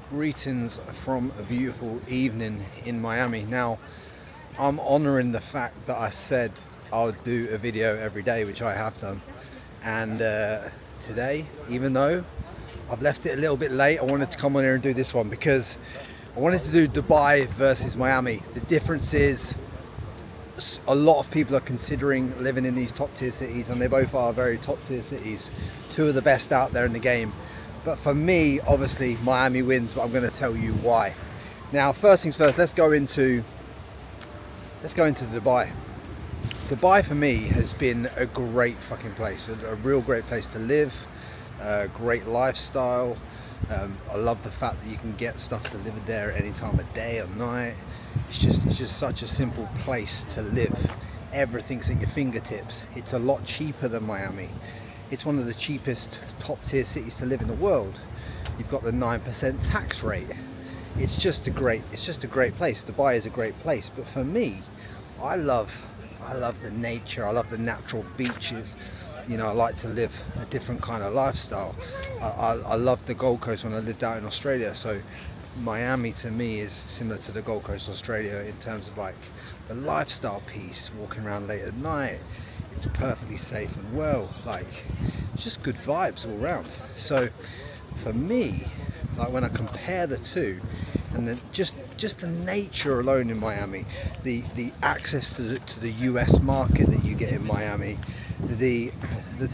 Greetings from a beautiful evening in Miami. Now, I'm honouring the fact that I said I would do a video every day, which I have done. And today, even though I've left it a little bit late, I wanted to come on here and do this one because I wanted to do Dubai versus Miami. The difference is a lot of people are considering living in these top tier cities, and they both are very top tier cities, two of the best out there in the game. But for me, obviously Miami wins, but I'm going to tell you why. Now, first things first, let's go into Dubai. Dubai for me has been a great fucking place, a real great place to live, a great lifestyle. I love the fact that you can get stuff delivered there at any time of day or night. It's just such a simple place to live. Everything's at your fingertips. It's a lot cheaper than Miami. It's one of the cheapest top tier cities to live in the world. You've got the 9% tax rate. It's just a great place. Dubai is a great place. But for me, I love the nature. I love the natural beaches. You know, I like to live a different kind of lifestyle. I loved the Gold Coast when I lived out in Australia. So Miami to me is similar to the Gold Coast, Australia, in terms of like the lifestyle piece, walking around late at night. It's perfectly safe and well, like just good vibes all around. So for me, like when I compare the two, and then just the nature alone in Miami, the access to the US market that you get in Miami, the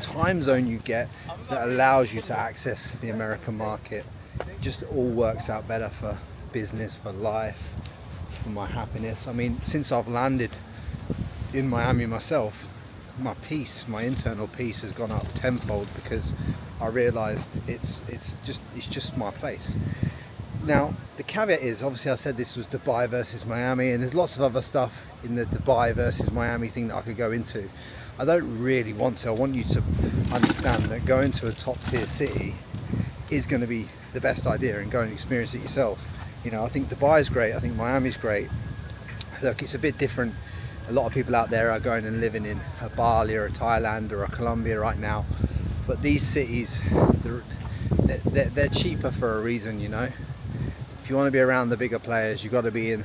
time zone you get that allows you to access the American market, just all works out better for business, for life, for my happiness. I mean, since I've landed in Miami myself, my internal peace has gone up tenfold because I realized it's just my place. Now, the caveat is, obviously I said this was Dubai versus Miami, and there's lots of other stuff in the Dubai versus Miami thing that I could go into. I don't really want to. I want you to understand that going to a top tier city is going to be the best idea, and go and experience it yourself. You know, I think Dubai is great. I think Miami's great. Look, it's a bit different. A lot of people out there are going and living in a Bali or a Thailand or a Colombia right now, but these cities, they're cheaper for a reason. You know, if you want to be around the bigger players, you got to be in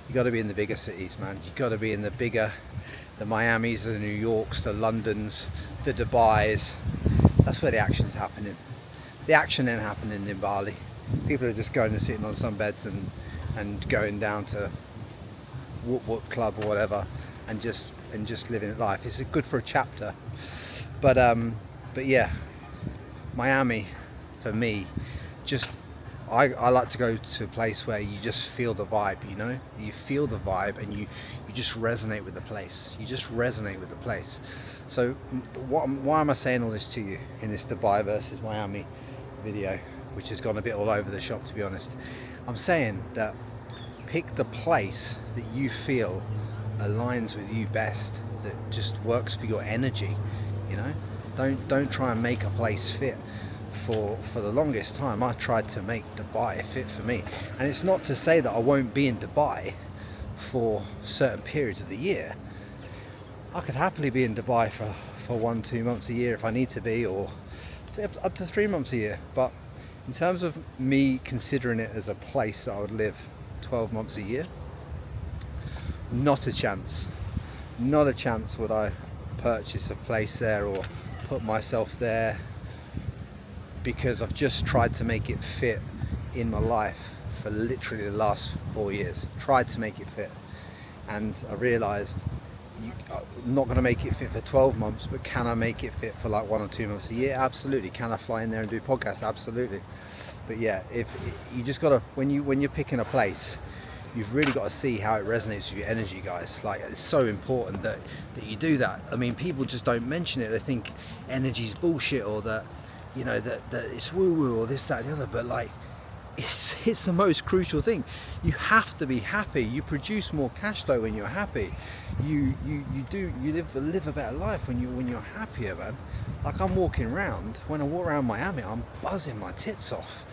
the bigger cities, man. You got to be in the Miamis, the New Yorks, the Londons, the Dubais. That's where the action's happening. The action ain't happening in Bali. People are just going and sitting on some beds and going down to what club or whatever, and just living life. It's good for a chapter, but yeah, Miami for me, just I like to go to a place where you just feel the vibe. You know, you feel the vibe and you just resonate with the place. So why am I saying all this to you in this Dubai versus Miami video, which has gone a bit all over the shop, to be honest? I'm saying that pick the place that you feel aligns with you best, that just works for your energy. You know, don't try and make a place fit. For the longest time, I tried to make Dubai fit for me, and it's not to say that I won't be in Dubai for certain periods of the year. I could happily be in Dubai for 1-2 months a year if I need to be, or up to 3 months a year. But in terms of me considering it as a place that I would live 12 months a year, not a chance would I purchase a place there or put myself there, because I've just tried to make it fit in my life for literally the last 4 years. Tried to make it fit, and I realized I'm not going to make it fit for 12 months, but can I make it fit for like 1 or 2 months a year? Absolutely. Can I fly in there and do podcasts? Absolutely. But yeah, if you just gotta, when you're picking a place, you've really got to see how it resonates with your energy, guys. Like, it's so important that you do that. I mean, people just don't mention it. They think energy's bullshit, or that, you know, that it's woo-woo or this, that, and the other. But like, it's the most crucial thing. You have to be happy. You produce more cash flow when you're happy. You live a better life when you're happier, man. Like, I'm walking around, when I walk around Miami, I'm buzzing my tits off.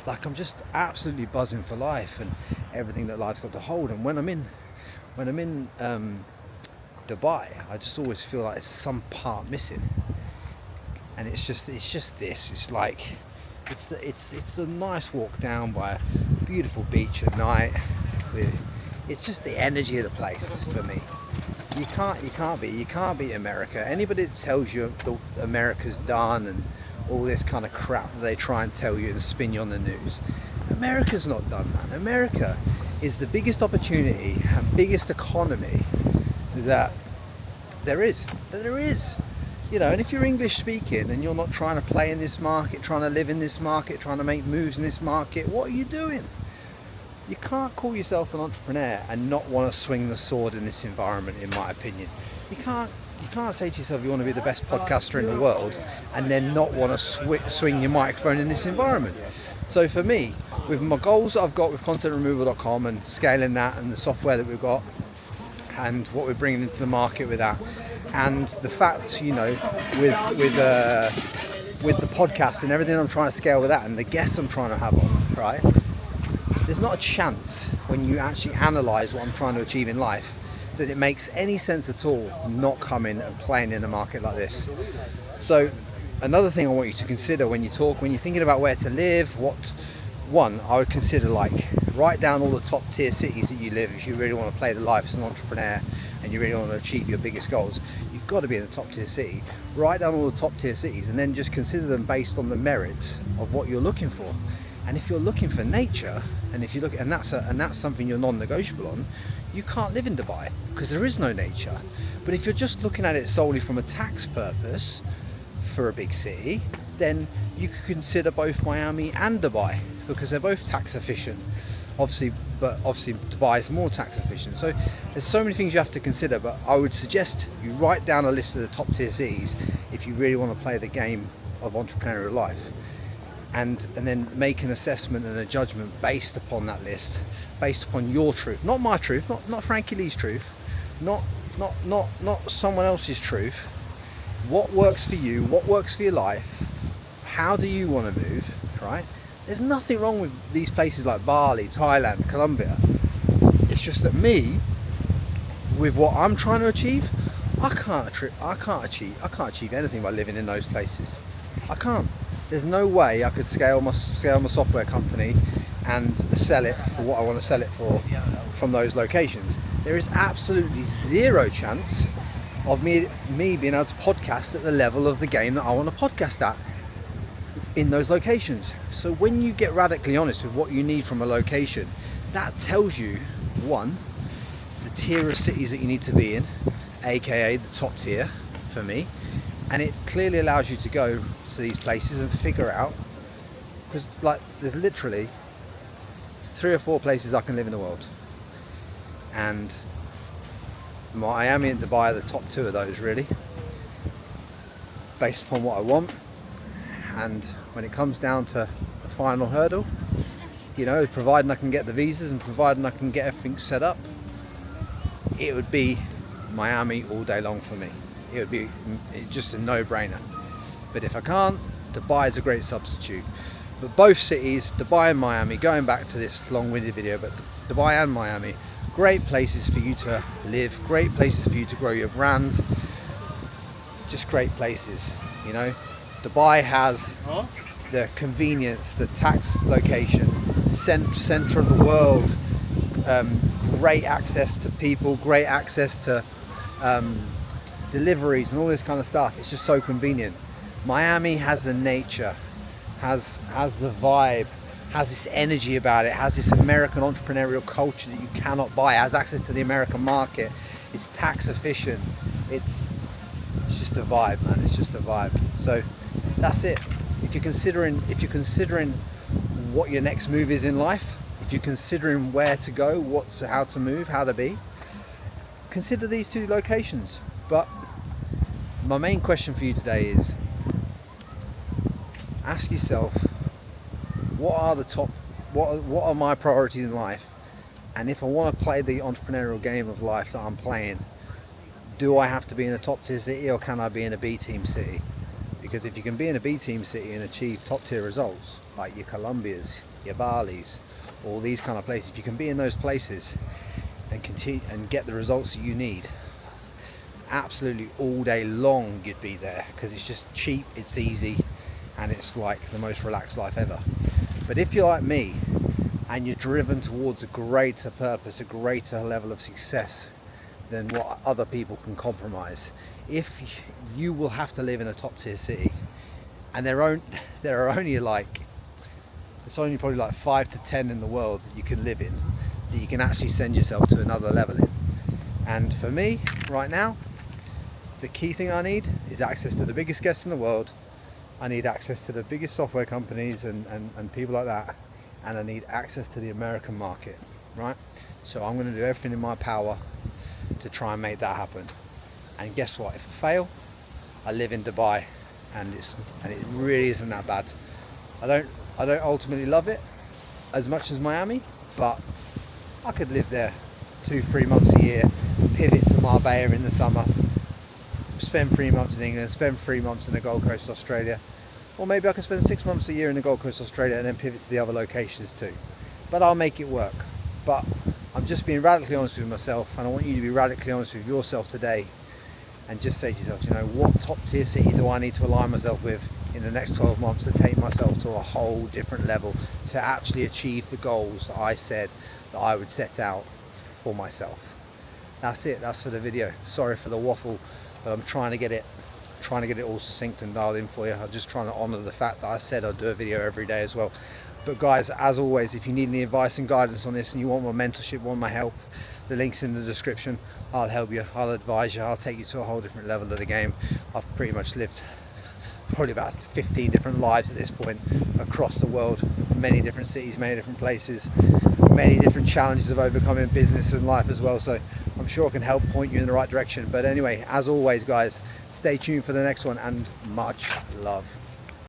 Like, I'm just absolutely buzzing for life and everything that life's got to hold. And when I'm in Dubai, I just always feel like there's some part missing. And it's just this. It's like It's a nice walk down by a beautiful beach at night. It's just the energy of the place for me. You can't beat America. Anybody that tells you America's done and all this kind of crap that they try and tell you and spin you on the news, America's not done, man. America is the biggest opportunity and biggest economy that there is. You know, and if you're English speaking and you're not trying to play in this market, trying to live in this market, trying to make moves in this market, what are you doing? You can't call yourself an entrepreneur and not want to swing the sword in this environment, in my opinion. You can't say to yourself you want to be the best podcaster in the world and then not want to swing your microphone in this environment. So for me, with my goals that I've got with contentremoval.com and scaling that and the software that we've got and what we're bringing into the market with that, and the fact, you know, with the podcast and everything I'm trying to scale with that and the guests I'm trying to have on, right? There's not a chance when you actually analyse what I'm trying to achieve in life that it makes any sense at all not coming and playing in a market like this. So another thing I want you to consider when you're thinking about where to live, I would consider, like, write down all the top tier cities that you live if you really want to play the life as an entrepreneur and you really want to achieve your biggest goals. You've got to be in a top tier city. Write down all the top tier cities and then just consider them based on the merits of what you're looking for. And if you're looking for nature, and if you look, and that's something you're non-negotiable on, you can't live in Dubai because there is no nature. But if you're just looking at it solely from a tax purpose for a big city, then you could consider both Miami and Dubai because they're both tax efficient. Obviously Dubai is more tax efficient. So there's so many things you have to consider, but I would suggest you write down a list of the top tier cities if you really want to play the game of entrepreneurial life. And then make an assessment and a judgment based upon that list, based upon your truth, not my truth, not Frankie Lee's truth, not someone else's truth. What works for you? What works for your life? How do you want to move? Right? There's nothing wrong with these places like Bali, Thailand, Colombia. It's just that me, with what I'm trying to achieve, I can't achieve anything by living in those places. I can't. There's no way I could scale my software company and sell it for what I want to sell it for from those locations. There is absolutely zero chance of me being able to podcast at the level of the game that I want to podcast at in those locations. So when you get radically honest with what you need from a location, that tells you, one, the tier of cities that you need to be in, aka the top tier for me, and it clearly allows you to go to these places and figure out, because like there's literally 3 or 4 places I can live in the world, and Miami and Dubai are the top 2 of those, really, based upon what I want. And when it comes down to the final hurdle, you know, providing I can get the visas and providing I can get everything set up, it would be Miami all day long for me. It would be just a no-brainer. But if I can't, Dubai is a great substitute. But both cities, Dubai and Miami, going back to this long-winded video, but Dubai and Miami, great places for you to live, great places for you to grow your brand, just great places, you know. Dubai has the convenience, the tax location, center of the world, great access to people, great access to deliveries and all this kind of stuff. It's just so convenient. Miami has the nature, has the vibe, has this energy about it, has this American entrepreneurial culture that you cannot buy, has access to the American market, it's tax efficient, it's just a vibe, man. It's just a vibe. So that's it. If you're considering what your next move is in life, if you're considering where to go, how to move, how to be, consider these 2 locations. But my main question for you today is, ask yourself, what are my priorities in life? And if I want to play the entrepreneurial game of life that I'm playing, do I have to be in a top tier city or can I be in a B team city? Because if you can be in a B team city and achieve top tier results, like your Colombias, your Balis, all these kind of places, if you can be in those places and continue and get the results that you need, absolutely all day long you'd be there, because it's just cheap, it's easy, and it's like the most relaxed life ever. But if you're like me and you're driven towards a greater purpose, a greater level of success than what other people can compromise, if you will have to live in a top tier city, and there are only like, it's only probably like 5 to 10 in the world that you can live in, that you can actually send yourself to another level in. And for me right now, the key thing I need is access to the biggest guests in the world. I need access to the biggest software companies and people like that, and I need access to the American market, right? So I'm going to do everything in my power to try and make that happen. And guess what? If I fail, I live in Dubai, and it really isn't that bad. I don't ultimately love it as much as Miami, but I could live there 2-3 months a year, pivot to Marbella in the summer, spend 3 months in England, spend 3 months in the Gold Coast, Australia, or maybe I can spend 6 months a year in the Gold Coast, Australia, and then pivot to the other locations too. But I'll make it work. But I'm just being radically honest with myself, and I want you to be radically honest with yourself today, and just say to yourself, you know, what top tier city do I need to align myself with in the next 12 months to take myself to a whole different level, to actually achieve the goals that I said that I would set out for myself. That's it. That's for the video. Sorry for the waffle, but I'm trying to get it all succinct and dialed in for you. I'm just trying to honor the fact that I said I'd do a video every day as well. But guys, as always, if you need any advice and guidance on this and you want my mentorship, want my help, the link's in the description. I'll help you, I'll advise you, I'll take you to a whole different level of the game. I've pretty much lived probably about 15 different lives at this point across the world, many different cities, many different places, many different challenges of overcoming business and life as well. So I'm sure I can help point you in the right direction. But anyway, as always guys, stay tuned for the next one, and much love.